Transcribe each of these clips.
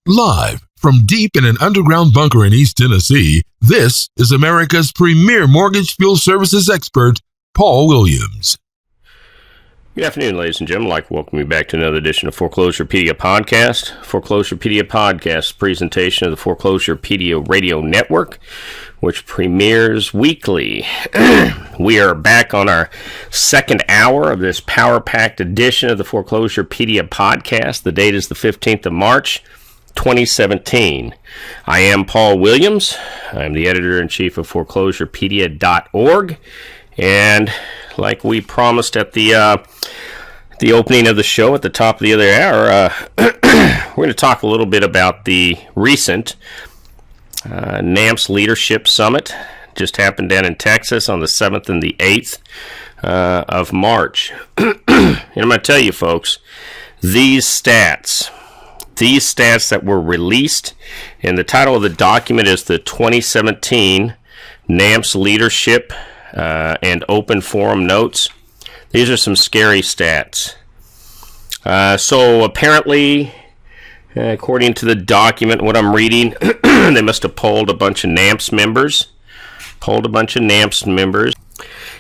Live from deep in an underground bunker in East Tennessee, this is America's premier mortgage field services expert, Paul Williams. Good afternoon, ladies and gentlemen. I'd like to welcome you back to another edition of Foreclosurepedia Podcast. Foreclosurepedia Podcast presentation of the Foreclosurepedia Radio Network, which premieres weekly. We are back on our second hour of this power-packed edition of the Foreclosurepedia Podcast. The date is the 15th of March, 2017. I am Paul Williams. I'm the editor-in-chief of Foreclosurepedia.org. And like we promised at the opening of the show at the top of the other hour, we're going to talk a little bit about the recent NAMFS Leadership Summit. Just happened down in Texas on the 7th and the 8th of March. And I'm going to tell you, folks, these stats that were released, and the title of the document is the 2017 NAMFS Leadership and Open Forum Notes. These are some scary stats. So apparently, according to the document, what I'm reading, they must have polled a bunch of NAMFS members,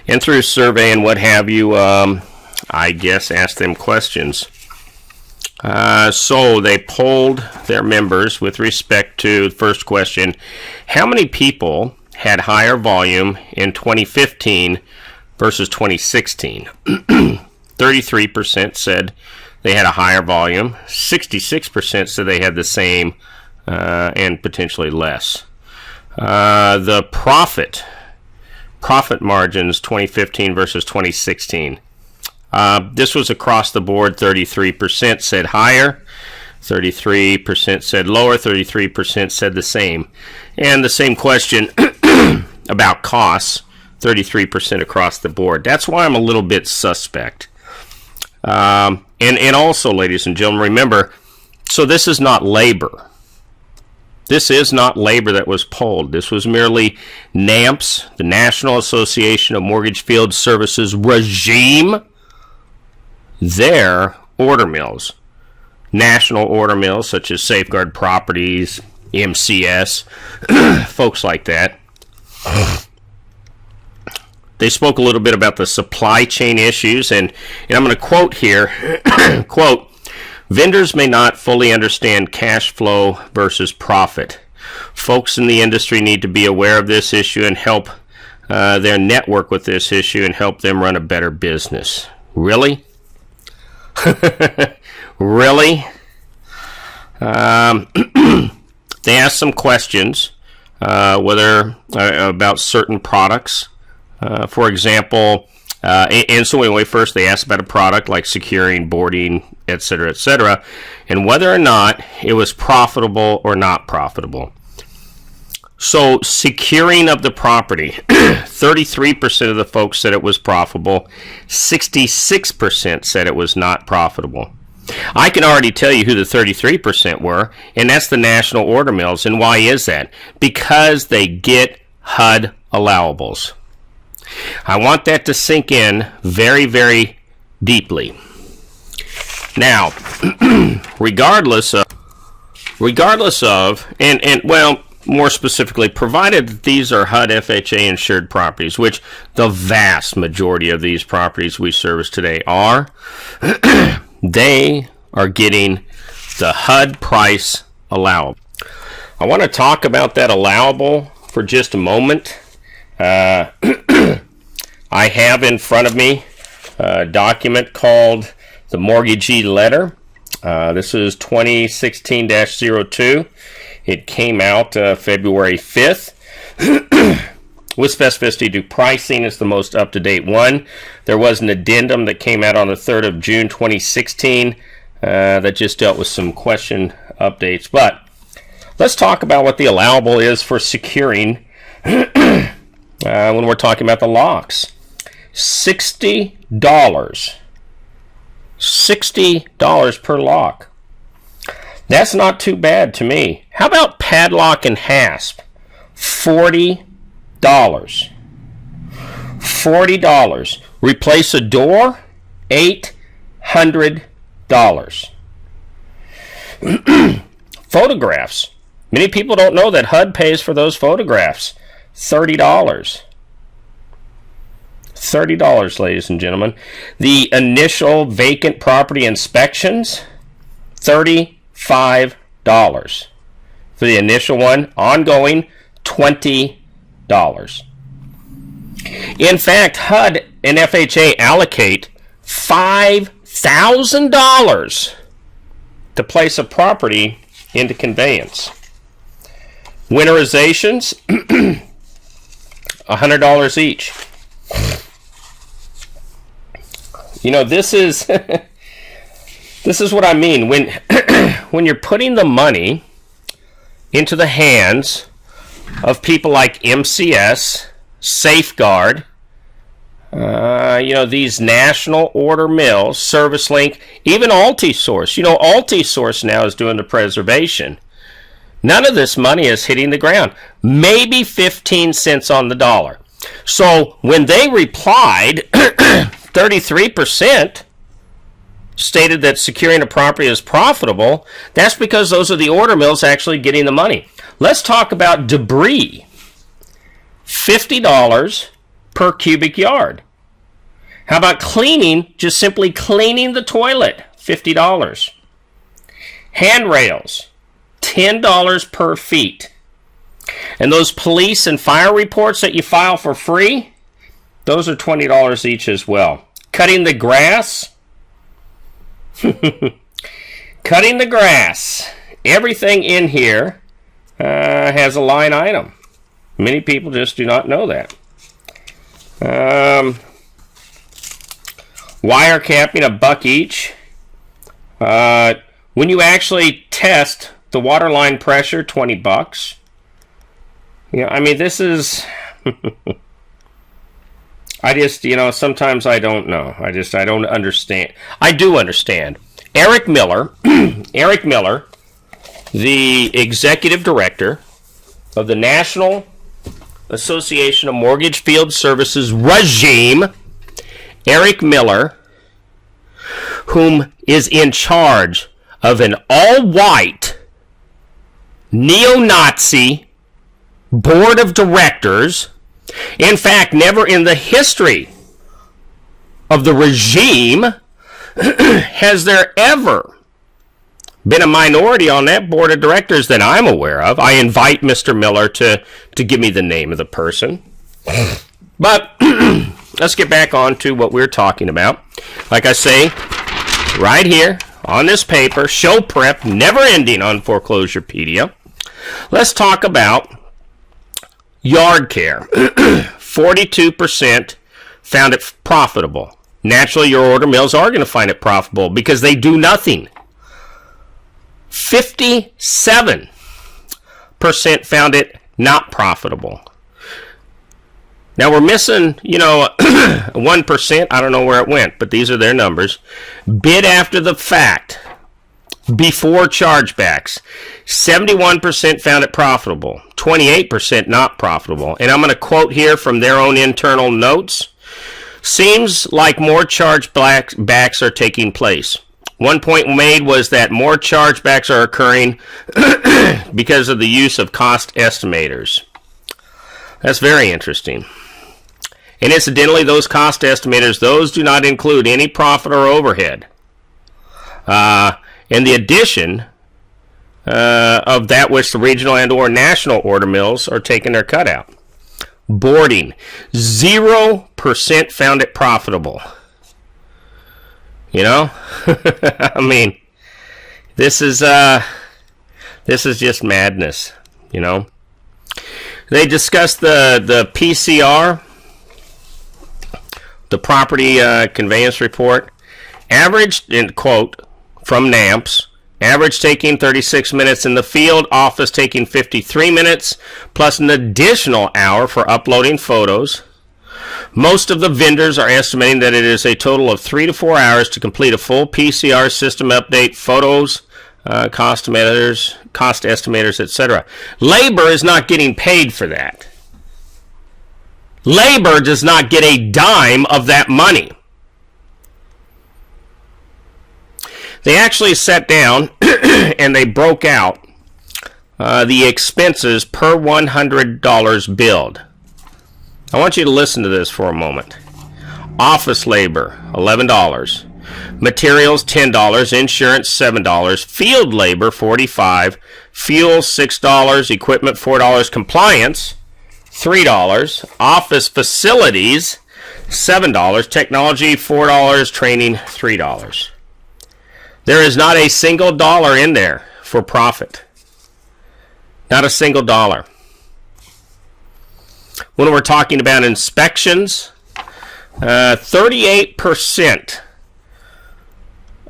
and through survey and what have you, I guess asked them questions. So they polled their members with respect to the first question: how many people had higher volume in 2015 versus 2016? 33% said they had a higher volume. 66% said they had the same and potentially less. The profit margins 2015 versus 2016. This was across the board. 33% said higher, 33% said lower, 33% said the same. And the same question about costs, 33% across the board. That's why I'm a little bit suspect. And also, ladies and gentlemen, remember, so this is not labor. This is not labor that was polled. This was merely NAMFS, the National Association of Mortgage Field Services regime, their order mills. National order mills such as Safeguard Properties, MCS, folks like that. They spoke a little bit about the supply chain issues, and I'm going to quote here, quote, vendors may not fully understand cash flow versus profit. Folks in the industry need to be aware of this issue and help their network with this issue and help them run a better business. Really? Really? They asked some questions, whether about certain products. For example, and so anyway, first they asked about a product like securing, boarding, etc., and whether or not it was profitable or not profitable. So securing of the property, 33% of the folks said it was profitable, 66% said it was not profitable. I can already tell you who the 33% were, and that's the national order mills. And why is that? Because they get HUD allowables. I want that to sink in very, very deeply. Now, regardless of, and well, more specifically, provided that these are HUD FHA insured properties, which the vast majority of these properties we service today are, they are getting the HUD price allowable. I want to talk about that allowable for just a moment. I have in front of me a document called the Mortgagee Letter. This is 2016-02. It came out February 5th. With specificity to pricing is the most up-to-date one. There was an addendum that came out on the 3rd of June 2016 that just dealt with some question updates. But let's talk about what the allowable is for securing when we're talking about the locks. $60. $60 per lock. That's not too bad to me. How about padlock and hasp? $40. $40. Replace a door? $800. Photographs. Many people don't know that HUD pays for those photographs. $30. $30, ladies and gentlemen. The initial vacant property inspections, $35 for the initial one. Ongoing, $20. In fact, HUD and FHA allocate $5,000 to place a property into conveyance. Winterizations, $100 each. You know, this is this is what I mean when when you're putting the money into the hands of people like MCS, Safeguard, these national order mills, ServiceLink, even Altisource. You know, Altisource now is doing the preservation. None of this money is hitting the ground. Maybe 15 cents on the dollar. So when they replied, 33% stated that securing a property is profitable. That's because those are the order mills actually getting the money. Let's talk about debris. $50 per cubic yard. How about cleaning, just simply cleaning the toilet? $50. Handrails, $10 per feet. And those police and fire reports that you file for free, those are $20 each as well. Cutting the grass. Cutting the grass. Everything in here has a line item. Many people just do not know that. Wire capping, $1 each. When you actually test the water line pressure, $20. You know, I mean, this is... I just, sometimes I don't know. I don't understand. I do understand. Eric Miller, the executive director of the National Association of Mortgage Field Services regime, Eric Miller, whom is in charge of an all-white neo-Nazi board of directors. In fact, never in the history of the regime has there ever been a minority on that board of directors that I'm aware of. I invite Mr. Miller to give me the name of the person. But let's get back on to what we're talking about. Like I say, right here on this paper, show prep, never ending on Foreclosurepedia. Let's talk about yard care. 42% found it profitable. Naturally, your order mills are going to find it profitable because they do nothing. 57% found it not profitable. Now we're missing, 1%. I don't know where it went, but these are their numbers. Bid after the fact, before chargebacks. 71% found it profitable. 28% not profitable. And I'm going to quote here from their own internal notes. Seems like more chargebacks are taking place. One point made was that more chargebacks are occurring because of the use of cost estimators. That's very interesting. And incidentally, those cost estimators, those do not include any profit or overhead. And the addition of that which the regional and or national order mills are taking their cut out. Boarding, 0% found it profitable. I mean, this is just madness. They discussed the PCR, the property conveyance report. Average, in quote, from NAMFS, average taking 36 minutes in the field, office taking 53 minutes, plus an additional hour for uploading photos. Most of the vendors are estimating that it is a total of 3 to 4 hours to complete a full PCR system update, photos, cost estimators, etc. Labor is not getting paid for that. Labor does not get a dime of that money. They actually sat down and they broke out the expenses per $100 billed. I want you to listen to this for a moment. Office labor, $11. Materials, $10. Insurance, $7. Field labor, $45. Fuel, $6. Equipment, $4. Compliance, $3. Office facilities, $7. Technology, $4. Training, $3. There is not a single dollar in there for profit. Not a single dollar. When we're talking about inspections, 38%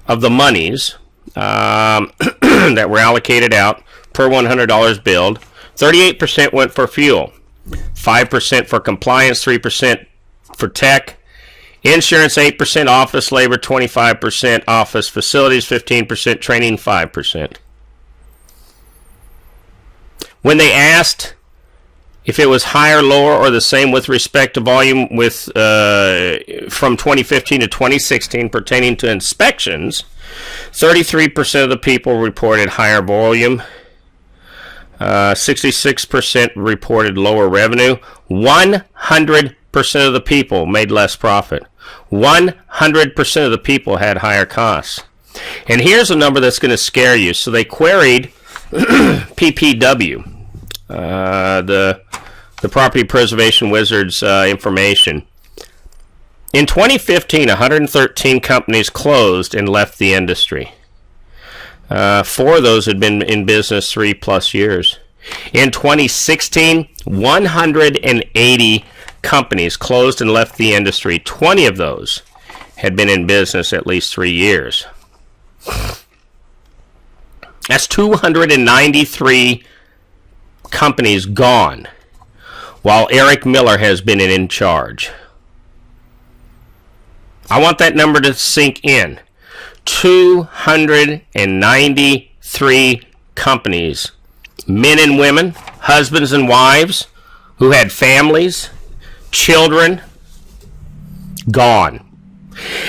of the monies that were allocated out per $100 billed, 38% went for fuel, 5% for compliance, 3% for tech, insurance 8%, office labor 25%, office facilities 15%, training 5%. When they asked if it was higher, lower, or the same with respect to volume with from 2015 to 2016 pertaining to inspections, 33% of the people reported higher volume, 66% reported lower revenue, 100% of the people made less profit, 100% of the people had higher costs. And here's a number that's going to scare you. So they queried PPW, the Property Preservation Wizard's information. In 2015, 113 companies closed and left the industry. 4 of those had been in business 3+ years. In 2016, 180 companies closed and left the industry. 20 of those had been in business at least 3 years. That's 293 companies gone, while Eric Miller has been in charge. I want that number to sink in. 293 companies, men and women, husbands and wives, who had families, children, gone.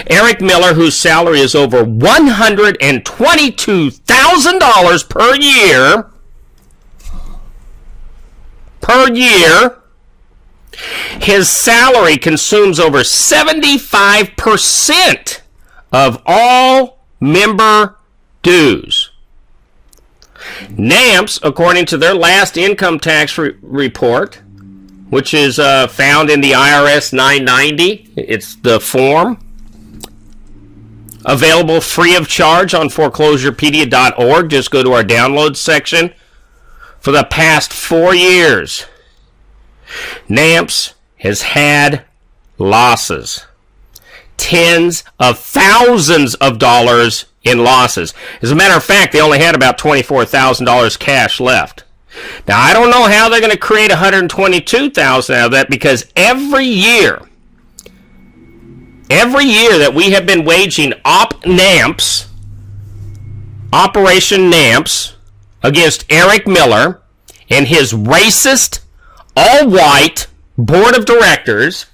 Eric Miller, whose salary is over $122,000 per year, his salary consumes over 75% of all member dues. NAMFS, according to their last income tax report, which is found in the IRS 990, it's the form, available free of charge on foreclosurepedia.org. Just go to our download section. For the past 4 years, NAMFS has had losses. Tens of thousands of dollars in losses. As a matter of fact, they only had about $24,000 cash left. Now, I don't know how they're going to create $122,000 out of that, because every year that we have been waging NAMFS, Operation NAMFS, against Eric Miller and his racist, all-white board of directors,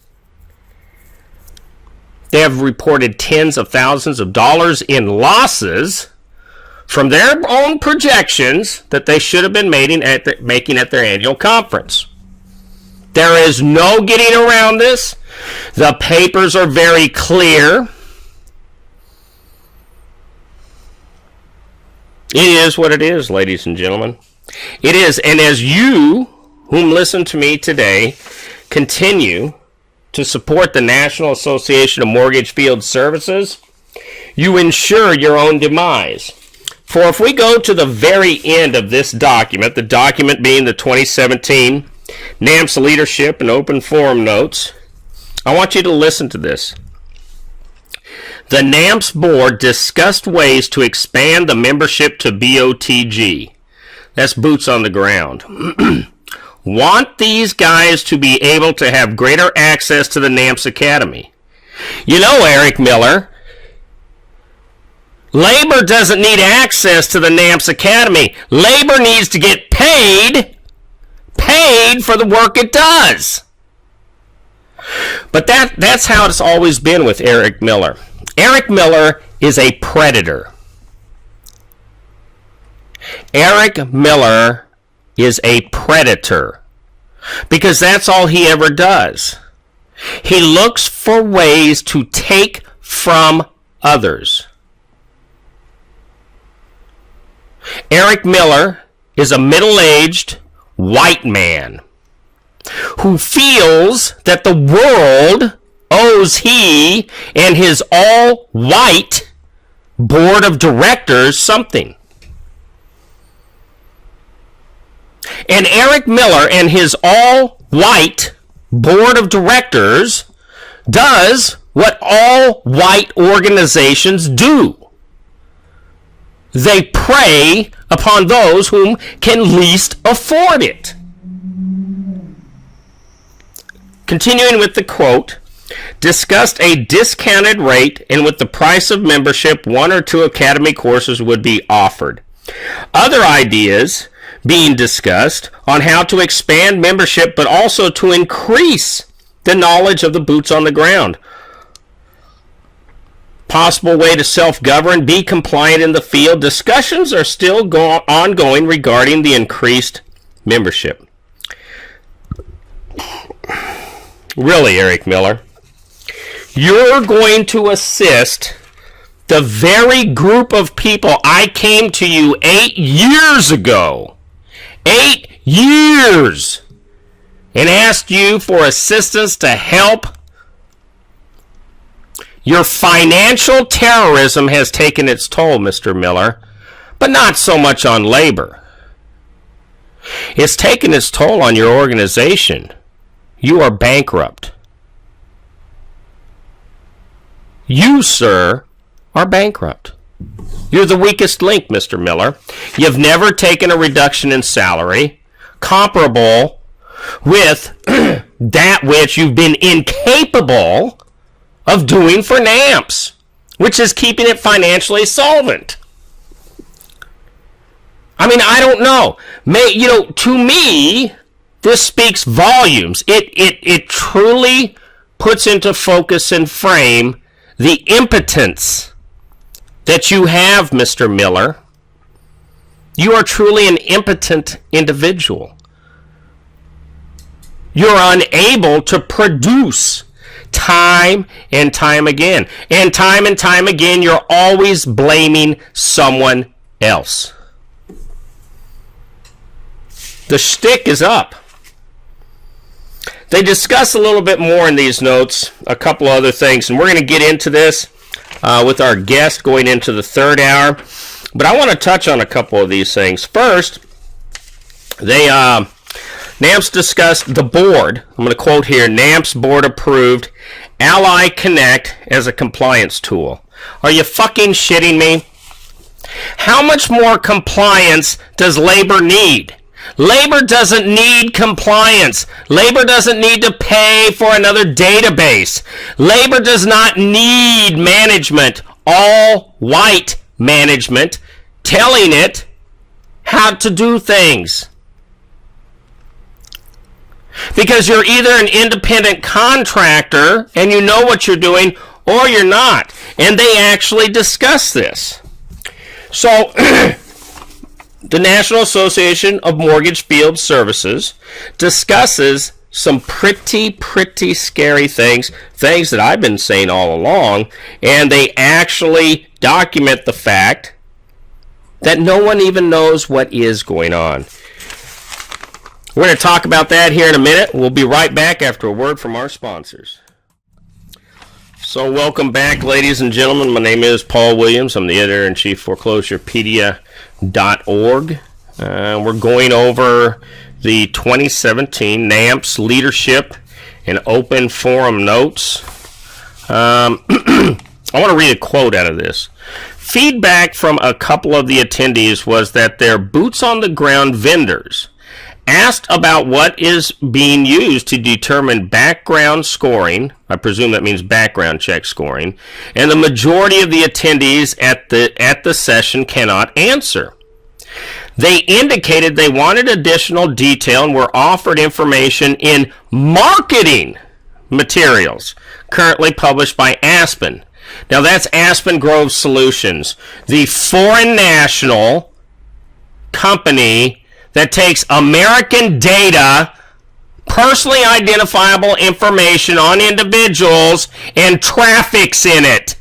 they have reported tens of thousands of dollars in losses from their own projections that they should have been making at their annual conference. There is no getting around this. The papers are very clear. It is what it is, ladies and gentlemen. It is. And as you, whom listen to me today, continue to support the National Association of Mortgage Field Services, you ensure your own demise. For if we go to the very end of this document, the document being the 2017 NAMFS Leadership and Open Forum Notes, I want you to listen to this. The NAMFS board discussed ways to expand the membership to BOTG. That's boots on the ground. Want these guys to be able to have greater access to the NAMFS Academy. You know, Eric Miller, labor doesn't need access to the NAMFS Academy. Labor needs to get paid for the work it does. But that's how it's always been with Eric Miller. Eric Miller is a predator. Eric Miller is a predator, because that's all he ever does. He looks for ways to take from others. Eric Miller is a middle-aged white man who feels that the world owes he and his all-white board of directors something. And Eric Miller and his all-white board of directors does what all-white organizations do. They prey upon those whom can least afford it. Continuing with the quote, discussed a discounted rate and with the price of membership, 1 or 2 academy courses would be offered. Other ideas being discussed on how to expand membership, but also to increase the knowledge of the boots on the ground. Possible way to self-govern, be compliant in the field. Discussions are still ongoing regarding the increased membership. Really, Eric Miller, you're going to assist the very group of people I came to you 8 years ago, 8 years, and asked you for assistance to help. Your financial terrorism has taken its toll, Mr. Miller, but not so much on labor. It's taken its toll on your organization. You are bankrupt. You, sir, are bankrupt. You're the weakest link, Mr. Miller. You've never taken a reduction in salary comparable with that which you've been incapable of doing for NAMFS, which is keeping it financially solvent. I mean, I don't know. To me, this speaks volumes. It truly puts into focus and frame the impotence that you have, Mr. Miller. You are truly an impotent individual. You're unable to produce time and time again. And time again, you're always blaming someone else. The shtick is up. They discuss a little bit more in these notes, a couple other things, and we're going to get into this with our guest going into the third hour. But I want to touch on a couple of these things. First, NAMFS discussed the board. I'm going to quote here, NAMFS board approved Ally Connect as a compliance tool. Are you fucking shitting me? How much more compliance does labor need? Labor doesn't need compliance. Labor doesn't need to pay for another database. Labor does not need management, all white management, telling it how to do things. Because you're either an independent contractor and you know what you're doing, or you're not. And they actually discuss this. So, the National Association of Mortgage Field Services discusses some pretty scary things that I've been saying all along, and they actually document the fact that no one even knows what is going on. We're going to talk about that here in a minute. We'll be right back after a word from our sponsors. So welcome back, ladies and gentlemen. My name is Paul Williams. I'm the editor-in-chief Foreclosurepedia.org. We're going over the 2017 NAMFS Leadership and Open Forum Notes. I want to read a quote out of this. Feedback from a couple of the attendees was that their boots-on-the-ground vendors asked about what is being used to determine background scoring. I presume that means background check scoring. And the majority of the attendees at the session cannot answer. They indicated they wanted additional detail and were offered information in marketing materials currently published by Aspen. Now that's Aspen Grove Solutions, the foreign national company that takes American data, personally identifiable information on individuals, and traffics in it.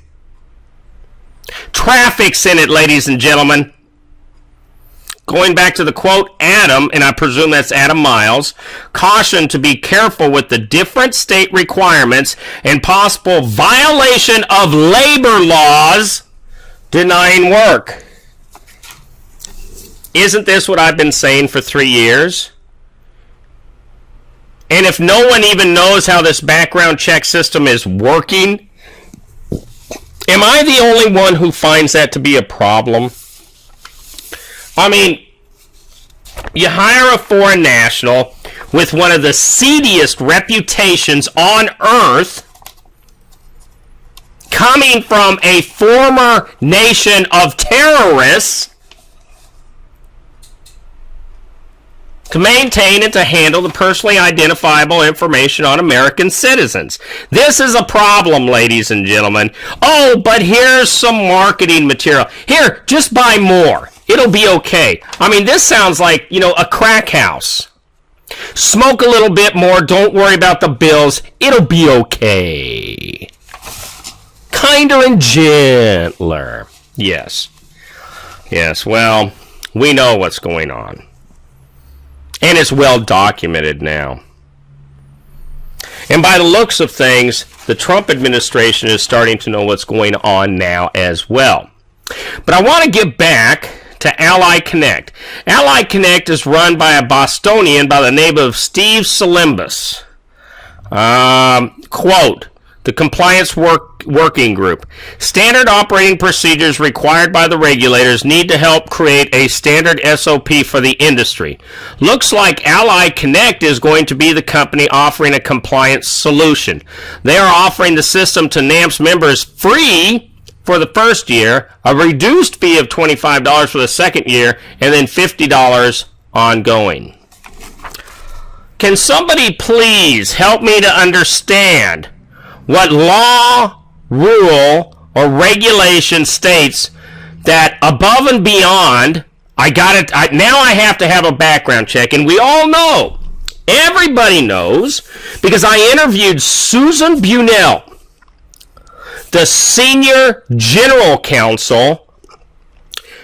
Traffics in it, ladies and gentlemen. Going back to the quote, Adam, and I presume that's Adam Miles, cautioned to be careful with the different state requirements and possible violation of labor laws denying work. Isn't this what I've been saying for 3 years? And if no one even knows how this background check system is working, am I the only one who finds that to be a problem? I mean, you hire a foreign national with one of the seediest reputations on earth, coming from a former nation of terrorists, to maintain and to handle the personally identifiable information on American citizens. This is a problem, ladies and gentlemen. Oh, but here's some marketing material. Here, just buy more. It'll be okay. I mean, this sounds like, a crack house. Smoke a little bit more. Don't worry about the bills. It'll be okay. Kinder and gentler. Yes. Yes, well, we know what's going on. And it's well documented now. And by the looks of things, the Trump administration is starting to know what's going on now as well. But I want to get back to Ally Connect. Ally Connect is run by a Bostonian by the name of Steve Salimbus. Quote, the Compliance Working Group. Standard operating procedures required by the regulators need to help create a standard SOP for the industry. Looks like Ally Connect is going to be the company offering a compliance solution. They are offering the system to NAMFS members free for the first year, a reduced fee of $25 for the second year, and then $50 ongoing. Can somebody please help me to understand what law, rule, or regulation states that above and beyond, now I have to have a background check? And we all know, everybody knows, because I interviewed Susan Bunnell, the Senior General Counsel,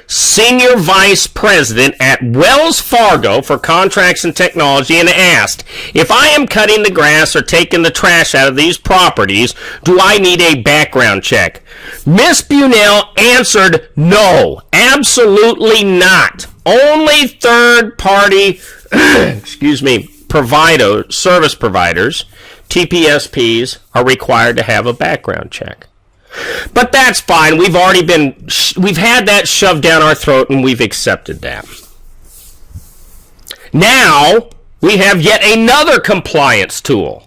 Senior Vice President at Wells Fargo for Contracts and Technology, and asked, if I am cutting the grass or taking the trash out of these properties, do I need a background check? Miss Bunnell answered, no, absolutely not. Only third-party, service providers, TPSPs, are required to have a background check. But that's fine. We've had that shoved down our throat, and we've accepted that. Now, we have yet another compliance tool.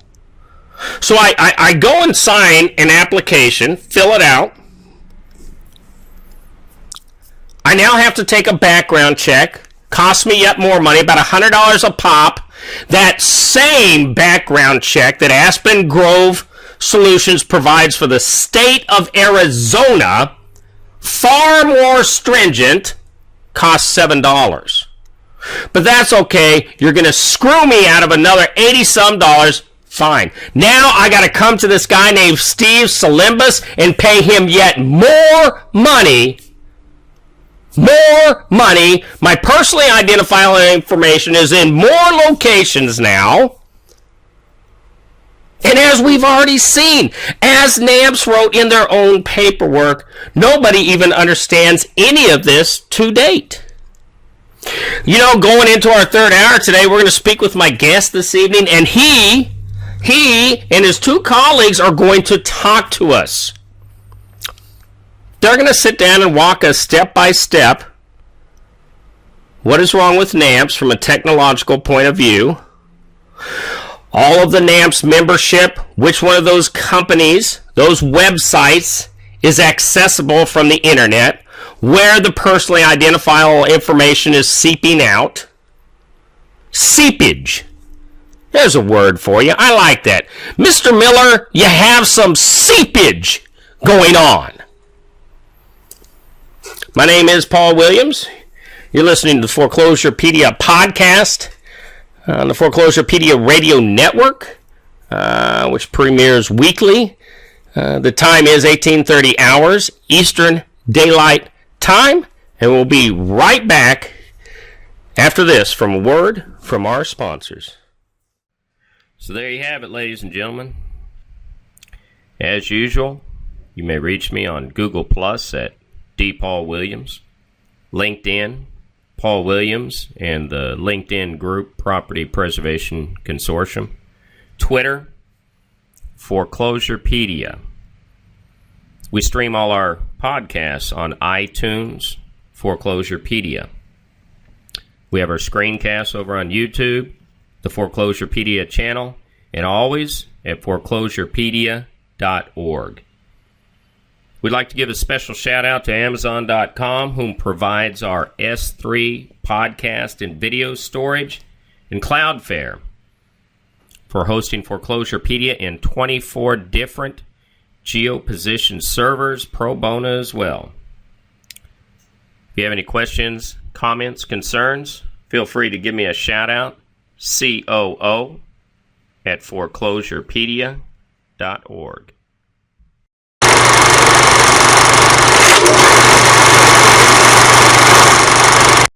So I go and sign an application, fill it out. I now have to take a background check. Costs me yet more money, about $100 a pop. That same background check that Aspen Grove Solutions provides for the state of Arizona, far more stringent, costs $7. But that's okay. You're going to screw me out of another $80-some. Fine. Now I got to come to this guy named Steve Salimbus and pay him yet more money. More money. My personally identifiable information is in more locations now. And as we've already seen, as NAMFS wrote in their own paperwork, nobody even understands any of this to date. Going into our third hour today, we're going to speak with my guest this evening, and he and his two colleagues are going to talk to us. They're going to sit down and walk us step by step what is wrong with NAMFS from a technological point of view, all of the NAMFS membership, which one of those companies, those websites, is accessible from the internet, where the personally identifiable information is seeping out. Seepage. There's a word for you. I like that. Mr. Miller, you have some seepage going on. My name is Paul Williams. You're listening to the Foreclosurepedia podcast on the Foreclosurepedia Radio Network, which premieres weekly. The time is 18:30 hours Eastern Daylight Time, and we'll be right back after this from a word from our sponsors. So there you have it, ladies and gentlemen. As usual, you may reach me on Google Plus at D. Paul Williams, LinkedIn, Paul Williams, and the LinkedIn group Property Preservation Consortium, Twitter, Foreclosurepedia. We stream all our podcasts on iTunes, Foreclosurepedia. We have our screencasts over on YouTube, the Foreclosurepedia channel, and always at foreclosurepedia.org. We'd like to give a special shout out to Amazon.com, whom provides our S3 podcast and video storage, and Cloudflare for hosting Foreclosurepedia in 24 different geo-positioned servers, pro bono as well. If you have any questions, comments, concerns, feel free to give me a shout out, COO at foreclosurepedia.org.